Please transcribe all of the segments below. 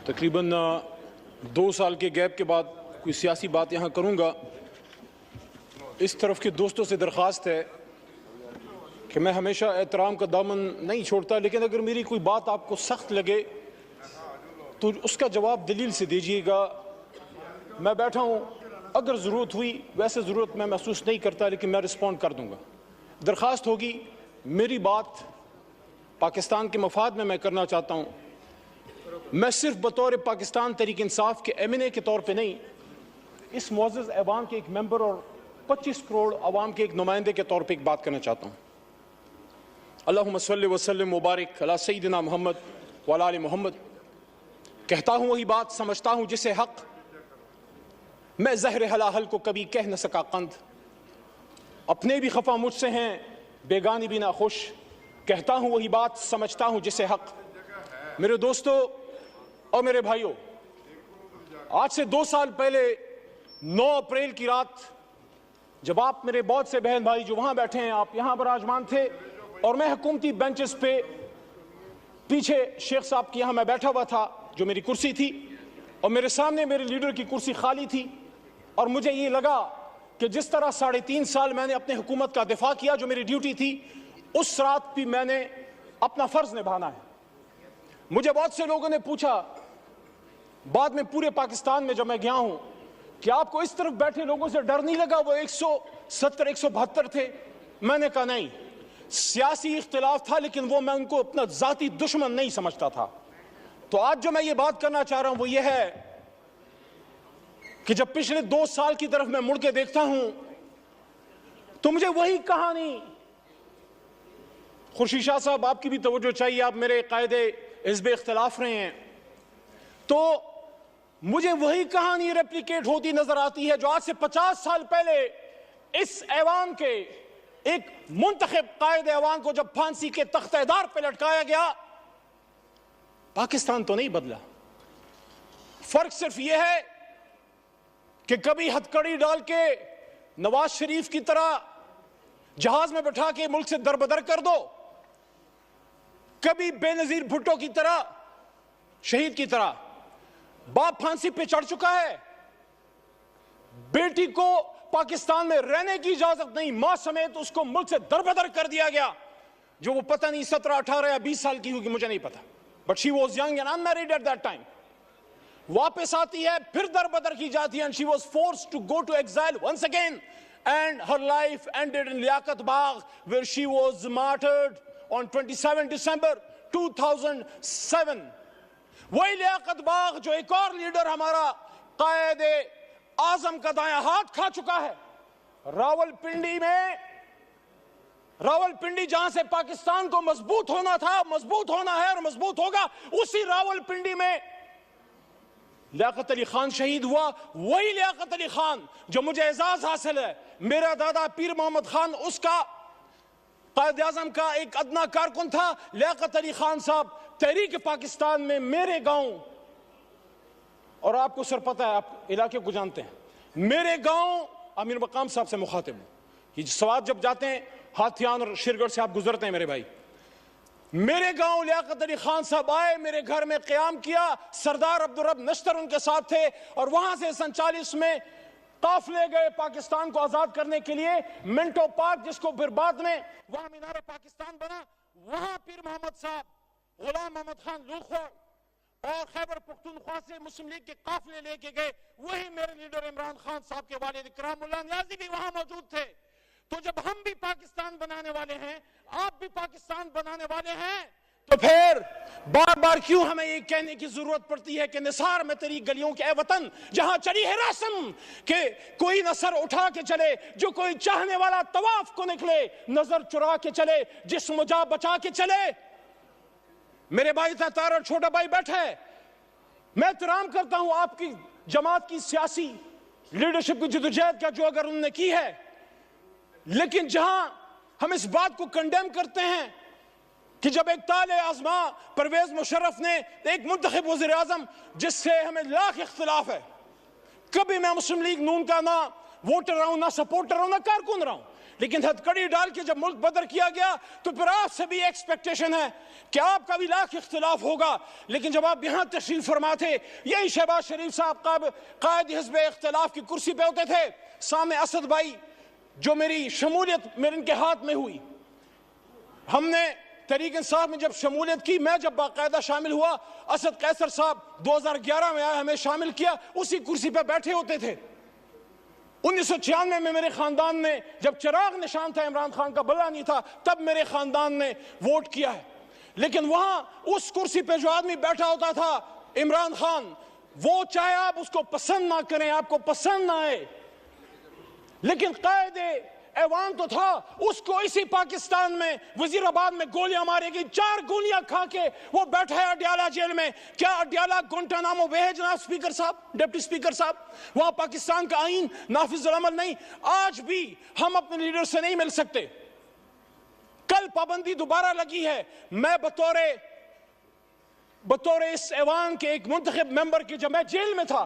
तकरीबन 2 साल के गैप के बाद कोई सियासी बात यहाँ करूँगा। इस तरफ के दोस्तों से दरख्वास्त है कि मैं हमेशा एहतराम का दामन नहीं छोड़ता, लेकिन अगर मेरी कोई बात आपको सख्त लगे तो उसका जवाब दलील से दीजिएगा। मैं बैठा हूँ, अगर ज़रूरत हुई, वैसे ज़रूरत मैं महसूस नहीं करता, लेकिन मैं रिस्पॉन्ड कर दूँगा। दरख्वास्त होगी, मेरी बात पाकिस्तान के मफाद में मैं करना चाहता हूँ। मैं सिर्फ बतौर पाकिस्तान तहरीक इंसाफ के एमएनए के तौर पे नहीं, इस मुअज़्ज़ज़ ऐवान के एक मेंबर और 25 करोड़ अवाम के एक नुमाइंदे के तौर पे एक बात करना चाहता हूँ। अल्लाहुम्मा सल्लि व सल्लिम मुबारक अला सय्यिदिना मोहम्मद व अला आलि मोहम्मद। कहता हूँ वही बात, समझता हूँ जिसे हक, मैं ज़हर हलाहल को कभी कह न सका कंद। अपने भी खफा मुझसे हैं, बेगानी भी ना खुश। कहता हूँ वही बात, समझता हूँ जिसे हक। मेरे दोस्तों और मेरे भाइयों, आज से 2 साल पहले 9 अप्रैल की रात, जब आप मेरे बहुत से बहन भाई जो वहां बैठे हैं, आप यहां बराजमान थे और मैं हुकूमती बेंचेस पे पीछे शेख साहब की यहां मैं बैठा हुआ था, जो मेरी कुर्सी थी, और मेरे सामने मेरे लीडर की कुर्सी खाली थी। और मुझे ये लगा कि जिस तरह 3.5 साल मैंने अपने हुकूमत का दिफा किया, जो मेरी ड्यूटी थी, उस रात भी मैंने अपना फर्ज निभाना है। मुझे बहुत से लोगों ने पूछा बाद में, पूरे पाकिस्तान में जब मैं गया हूं, कि आपको इस तरफ बैठे लोगों से डर नहीं लगा? वो 170-172 थे। मैंने कहा नहीं, सियासी इख्तिलाफ था, लेकिन वो मैं उनको अपना जाती दुश्मन नहीं समझता था। तो आज जो मैं ये बात करना चाह रहा हूं वो ये है कि जब पिछले 2 साल की तरफ मैं मुड़ के देखता हूं तो मुझे वही कहानी, खुर्शीद शाह साहब आपकी भी तवज्जो चाहिए, आप मेरे कायदे हिज़्ब इख्तिलाफ रहे हैं, तो मुझे वही कहानी रेप्लिकेट होती नजर आती है जो आज से 50 साल पहले इस ऐवान के एक मुंतखब कायदे ऐवान को जब फांसी के तख्तेदार पे लटकाया गया। पाकिस्तान तो नहीं बदला, फर्क सिर्फ यह है कि कभी हथकड़ी डाल के नवाज शरीफ की तरह जहाज में बैठा के मुल्क से दरबदर कर दो, कभी बेनजीर भुट्टो की तरह, शहीद की तरह। बाप फांसी पे चढ़ चुका है, बेटी को पाकिस्तान में रहने की इजाजत नहीं, मां समेत उसको मुल्क से दरबदर कर दिया गया, जो वो पता नहीं 17, 18 या 20 साल की होगी, मुझे नहीं पता, but she was young and unmarried at that time. वापस आती है, फिर दरबदर की जाती है, and she was forced to go to exile once again, and her life ended in Liaquat Bagh, where she was martyred on 27 December 2007। वही लियाकत बाग जो एक और लीडर हमारा कायदे आजम का दायां हाथ खा चुका है। रावलपिंडी में, रावलपिंडी जहां से पाकिस्तान को मजबूत होना था, मजबूत होना है और मजबूत होगा, उसी रावलपिंडी में लियाकत अली खान शहीद हुआ। वही लियाकत अली खान जो मुझे एजाज हासिल है, मेरा दादा पीर मोहम्मद खान उसका कायदे आजम का एक अदना कारकुन था। लियाकत अली खान साहब तहरीक पाकिस्तान में मेरे गांव, और आपको सर पता है, आप इलाके को जानते हैं, मेरे गांव अमीर मकाम साहब से मुखातिब हूं। ये सवात जब जाते हैं हाथियान और शिरगढ़ से आप गुजरते हैं मेरे भाई, मेरे गांव लियाकत अली खान साहब आए, मेरे घर में क़याम किया, सरदार अब्दुल रब नश्तर उनके साथ थे, और वहां से सन 40 में काफिले गए पाकिस्तान को आजाद करने के लिए। मिंटो पार्क, जिसको फिर बाद में वहां मीनार पाकिस्तान बना, वहां पीर मोहम्मद साहब, गुलाम मोहम्मद खान लूखोर और खैबर पख्तूनख्वा से मुस्लिम लीग के काफिले लेके गए। वही मेरे लीडर इमरान खान साहब के वालिद इकरामुल्लाह नियाज़ी भी वहां मौजूद थे। तो जब हम भी पाकिस्तान बनाने वाले हैं, आप भी पाकिस्तान बनाने वाले हैं, तो फिर बार बार क्यों हमें ये कहने की जरूरत पड़ती है कि निसार में तेरी गलियों के ए वतन जहां चली है रस्म के कोई नसर उठा के चले, जो कोई चाहने वाला तवाफ को निकले, नजर चुरा के चले, जिस्म जा बचा के चले। मेरे भाई तार और छोटा भाई बैठा है, मैं एहतराम करता हूं आपकी जमात की सियासी लीडरशिप की जदोजहद का जो अगर उन्होंने की है, लेकिन जहां हम इस बात को कंडेम करते हैं कि जब एक ताले आजमा परवेज मुशर्रफ ने एक मुंतखब वज़ीर आज़म जिससे हमें लाख इख्तिलाफ है, कभी मैं मुस्लिम लीग नून का ना वोटर रहा हूं, ना सपोर्टर रहा हूं, ना कारकुन रहा हूं, लेकिन हथकड़ी डाल के जब मुल्क बदर किया गया तो फिर आपसे भी एक्सपेक्टेशन है कि आपका भी लाख इख्तिलाफ होगा, लेकिन जब आप यहां तशरीफ फरमा थे, यही शहबाज शरीफ साहब कायद हिज़्ब इख्तिलाफ की कुर्सी पे होते थे, सामने असद भाई जो मेरी शमूलियत मेरे इनके हाथ में हुई, हमने तहरीक इंसाफ में जब शमूलियत की, मैं जब बाकायदा शामिल हुआ, असद कैसर साहब 2011 में आए, हमें शामिल किया, उसी कुर्सी पर बैठे होते थे। 1996 में मेरे खानदान ने, जब चिराग निशान था, इमरान खान का बल्ला नहीं था, तब मेरे खानदान ने वोट किया है। लेकिन वहां उस कुर्सी पे जो आदमी बैठा होता था, इमरान खान, वो चाहे आप उसको पसंद ना करें, आपको पसंद ना आए, लेकिन कायदे ऐवान तो था, उसको इसी पाकिस्तान में वजीराबाद में गोलियां मारेगी, 4 गोलियां खा के वो बैठा है अडयाला जेल में। क्या अडयाला गुंटानामो वे है जनाब स्पीकर साहब, डिप्टी स्पीकर साहब? वहां पाकिस्तान का आईन नाफिज अमल नहीं। आज भी हम अपने लीडर से नहीं मिल सकते। कल पाबंदी दोबारा लगी है। मैं बतौर इस ऐवान के एक मुंतखब मेंबर के, जब मैं जेल में था,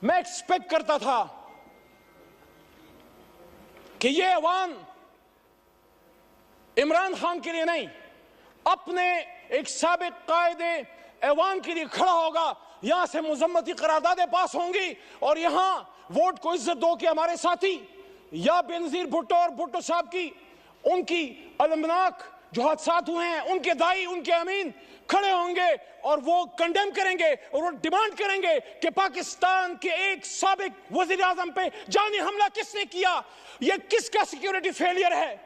मैं एक्सपेक्ट करता था कि ये ऐवान इमरान खान के लिए नहीं, अपने एक साबिक कायदे ऐवान के लिए खड़ा होगा। यहां से मुजम्मती करारदादें पास होंगी और यहां वोट को इज्जत दो कि हमारे साथी या बेनजीर भुट्टो और भुट्टो साहब की, उनकी अलमनाक जो हादसात हुए हैं, उनके दाई, उनके अमीन खड़े होंगे और वो कंडेम करेंगे और वो डिमांड करेंगे कि पाकिस्तान के एक साबिक वजीर आजम पे जानी हमला किसने किया, ये किसका सिक्योरिटी फेलियर है।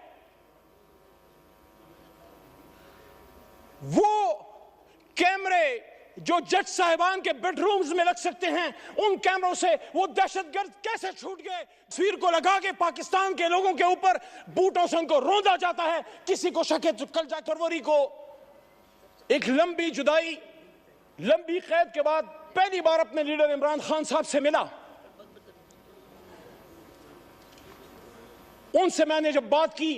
वो कैमरे जो जज साहिबान के बेडरूम्स में लग सकते हैं, उन कैमरों से वो दहशतगर्द कैसे छूट गए। तस्वीर को लगा के पाकिस्तान के लोगों के ऊपर बूटों से उनको रौंदा जाता है। किसी को शक है तो कल जा फरवरी को एक लंबी जुदाई, लंबी कैद के बाद पहली बार अपने लीडर इमरान खान साहब से मिला। उनसे मैंने जब बात की,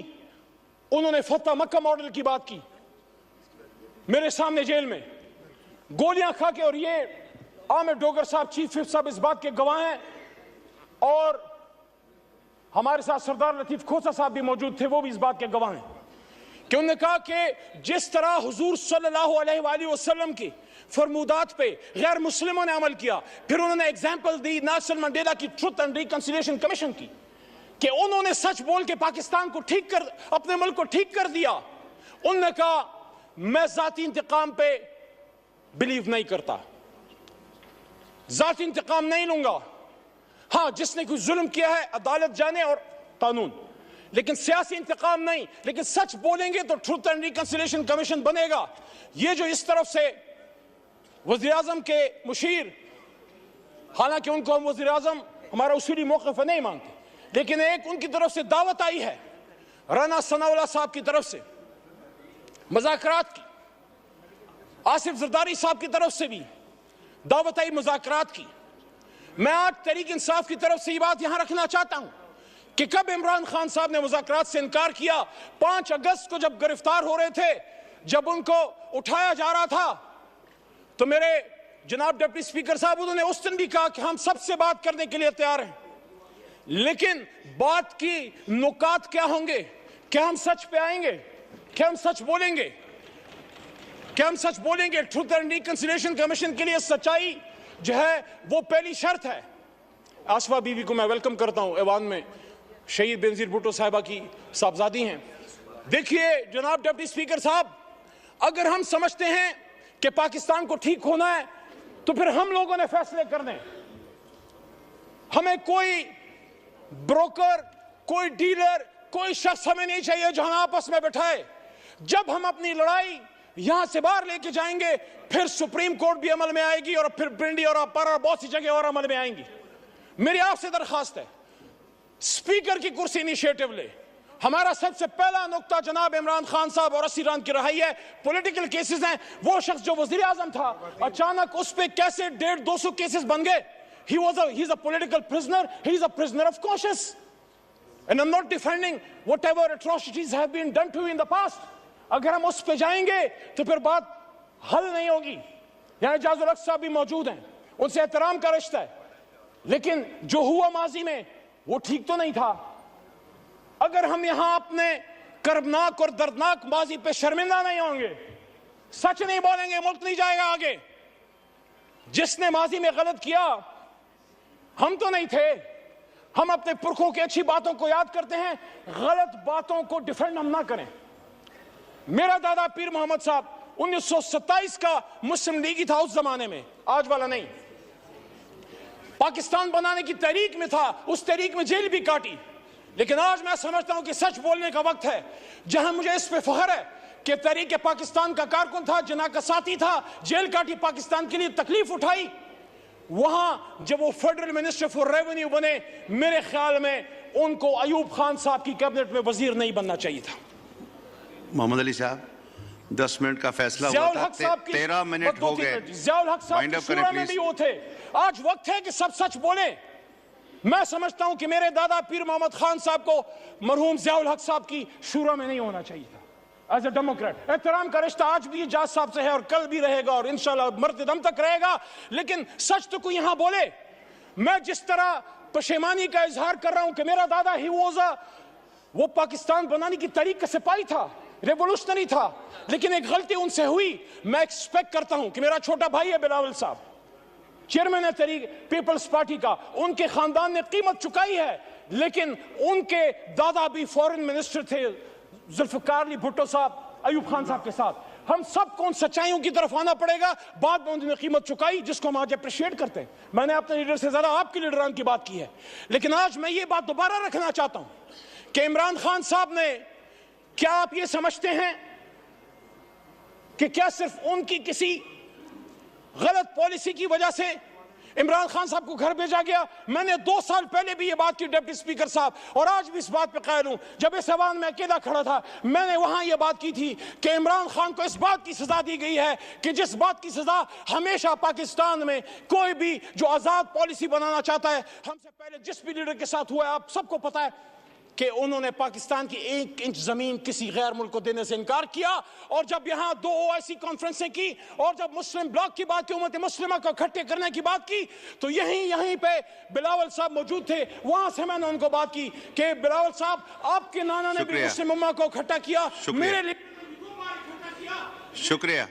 उन्होंने फतह मक्का मॉडल की बात की मेरे सामने जेल में, गोलियां खा के। और ये आमिर डोगर साहब, चीफ विप साहब इस बात के गवाह हैं, और हमारे साथ सरदार लतीफ खोसा साहब भी मौजूद थे, वो भी इस बात के गवाह हैं कि उन्होंने कहा कि जिस तरह हुजूर सल्लल्लाहु अलैहि वसल्लम की फरमूदात पे गैर मुस्लिमों ने अमल किया। फिर उन्होंने एग्जाम्पल दी नेल्सन मंडेला की ट्रुथ एंड रिकंसिलिएशन कमीशन की, कि उन्होंने सच बोल के पाकिस्तान को ठीक कर, अपने मुल्क को ठीक कर दिया। उन्होंने कहा मैं जाती इंतकाम पे बिलीव नहीं करता, जाती इंतकाम नहीं लूंगा। हां, जिसने कोई जुल्म किया है अदालत जाने और कानून, लेकिन सियासी इंतकाम नहीं। लेकिन सच बोलेंगे तो ट्रुथ एंड रिकंसिलिएशन कमीशन बनेगा। ये जो इस तरफ से वज़ीर आज़म के मुशीर, हालांकि उनको हम वज़ीर आज़म हमारा उसूली मौक़िफ़ नहीं मानते, लेकिन एक उनकी तरफ से दावत आई है, राना सनाउल्लाह साहब की तरफ से मुज़ाकरात की, आसिफ जरदारी साहब की तरफ से भी दावत आई मुज़ाकरात की। मैं आज तहरीक इंसाफ की तरफ से ये बात यहां रखना चाहता हूं कि कब इमरान खान साहब ने मुज़ाकरात से इनकार किया, 5 अगस्त को जब गिरफ्तार हो रहे थे, जब उनको उठाया जा रहा था, तो मेरे जनाब डिप्टी स्पीकर साहब, उन्होंने उस दिन भी कहा कि हम सबसे बात करने के लिए तैयार हैं, लेकिन बात की नुकात क्या होंगे, क्या हम सच पे आएंगे, क्या हम सच बोलेंगे, क्या हम सच बोलेंगे। ट्रुथ एंड रिकंसिलिएशन कमीशन के लिए सच्चाई जो है वो पहली शर्त है। आसफा बीवी को मैं वेलकम करता हूं, ऐवान में शहीद बेनजीर भुट्टो साहिबा की साहबजादी हैं। देखिए जनाब डिप्टी स्पीकर साहब, अगर हम समझते हैं कि पाकिस्तान को ठीक होना है तो फिर हम लोगों ने फैसले करने। हमें कोई ब्रोकर, कोई डीलर, कोई शख्स हमें नहीं चाहिए जो हम आपस में बैठाए। जब हम अपनी लड़ाई यहां से बाहर लेके जाएंगे, फिर सुप्रीम कोर्ट भी अमल में आएगी और फिर पिंडी और अपर और बहुत सी जगह और अमल में आएंगी। मेरी आपसे दरखास्त है, स्पीकर की कुर्सी इनिशिएटिव ले। हमारा सबसे पहला नुक्ता जनाब इमरान खान साहब और असीरान की रहाई है। पॉलिटिकल केसेस हैं। वो शख्स जो वजीर आजम था, अचानक उस पे कैसे 150-200 केसेस बन गए। he's a political prisoner, he's a prisoner of conscience, and I'm not defending whatever atrocities have been done to you in the past. अगर हम उस पे जाएंगे तो फिर बात हल नहीं होगी। यहाँ इजाजुल हक साहब भी मौजूद हैं, उनसे एहतराम का रिश्ता है, लेकिन जो हुआ माजी में वो ठीक तो नहीं था। अगर हम यहां अपने कर्मनाक और दर्दनाक माजी पे शर्मिंदा नहीं होंगे, सच नहीं बोलेंगे, मुल्क नहीं जाएगा आगे। जिसने माजी में गलत किया हम तो नहीं थे, हम अपने पुरखों की अच्छी बातों को याद करते हैं, गलत बातों को डिफेंड हम ना करें। मेरा दादा पीर मोहम्मद साहब 1927 का मुस्लिम लीगी था उस जमाने में, आज वाला नहीं। पाकिस्तान बनाने की तहरीक में था, उस तहरीक में जेल भी काटी। लेकिन आज मैं समझता हूं कि सच बोलने का वक्त है, जहां मुझे इस पे फख्र है कि तहरीक पाकिस्तान का कारकुन था, जना का साथी था, जेल काटी, पाकिस्तान के लिए तकलीफ उठाई। वहां जब वो फेडरल मिनिस्टर फॉर रेवेन्यू बने, मेरे ख्याल में उनको अयूब खान साहब की कैबिनेट में वजीर नहीं बनना चाहिए था। मोहम्मद अली साहब 10 मिनट का फैसला हुआ था, 13 मिनट हो गए। ज़ियाउल हक साहब शुरा में भी वो थे। आज वक्त है कि सब सच बोले। मैं समझता हूं कि मेरे दादा पीर मोहम्मद खान साहब को मरहूम ज़ियाउल हक साहब की शुरा में नहीं होना चाहिए था। एज ए डेमोक्रेट एहतराम का रिश्ता आज भी इजाज साहब से है और कल भी रहेगा और इंशाल्लाह मरते दम तक रहेगा। लेकिन सच तो कोई यहां बोले। मैं जिस तरह पशेमानी का इजहार कर रहा हूं कि मेरा दादा ही वो पाकिस्तान बनाने की तरीक का सिपाही था, रेवोल्यूशनरी था, लेकिन एक गलती उनसे हुई। मैं एक्सपेक्ट करता हूं कि मेरा छोटा भाई है बिलावल साहब, चेयरमैन है तहरीक पीपल्स पार्टी का, उनके खानदान ने कीमत चुकाई है, लेकिन उनके दादा भी फॉरेन मिनिस्टर थे, जुल्फकार अली भुट्टो साहब अयूब खान साहब के साथ। हम सबको उन सच्चाइयों की तरफ आना पड़ेगा। बाद में उन्होंने कीमत चुकाई, जिसको हम आज अप्रिशिएट करते हैं। मैंने अपने लीडर से ज्यादा आपके लीडरान की बात की है, लेकिन आज मैं ये बात दोबारा रखना चाहता हूं कि इमरान खान साहब ने, क्या आप ये समझते हैं कि क्या सिर्फ उनकी किसी गलत पॉलिसी की वजह से इमरान खान साहब को घर भेजा गया? मैंने 2 साल पहले भी ये बात की डिप्टी स्पीकर साहब, और आज भी इस बात पे कायल हूं। जब इस सवाल में अकेला खड़ा था, मैंने वहां ये बात की थी कि इमरान खान को इस बात की सजा दी गई है कि जिस बात की सजा हमेशा पाकिस्तान में कोई भी जो आजाद पॉलिसी बनाना चाहता है, हमसे पहले जिस भी लीडर के साथ हुआ है, आप सबको पता है कि उन्होंने पाकिस्तान की 1 इंच जमीन किसी गैर मुल्क को देने से इनकार किया। और जब यहां 2 OIC कॉन्फ्रेंसें की और जब मुस्लिम ब्लॉक की बात की, उम्मत मुस्लिमा को इकट्ठे करने की बात की, तो यहीं पे बिलावल साहब मौजूद थे। वहां से मैंने उनको बात की कि बिलावल साहब, आपके नाना ने भी मुस्लिम उम्मा को इकट्ठा किया, मेरे लिए 2 बार इकट्ठा किया। शुक्रिया।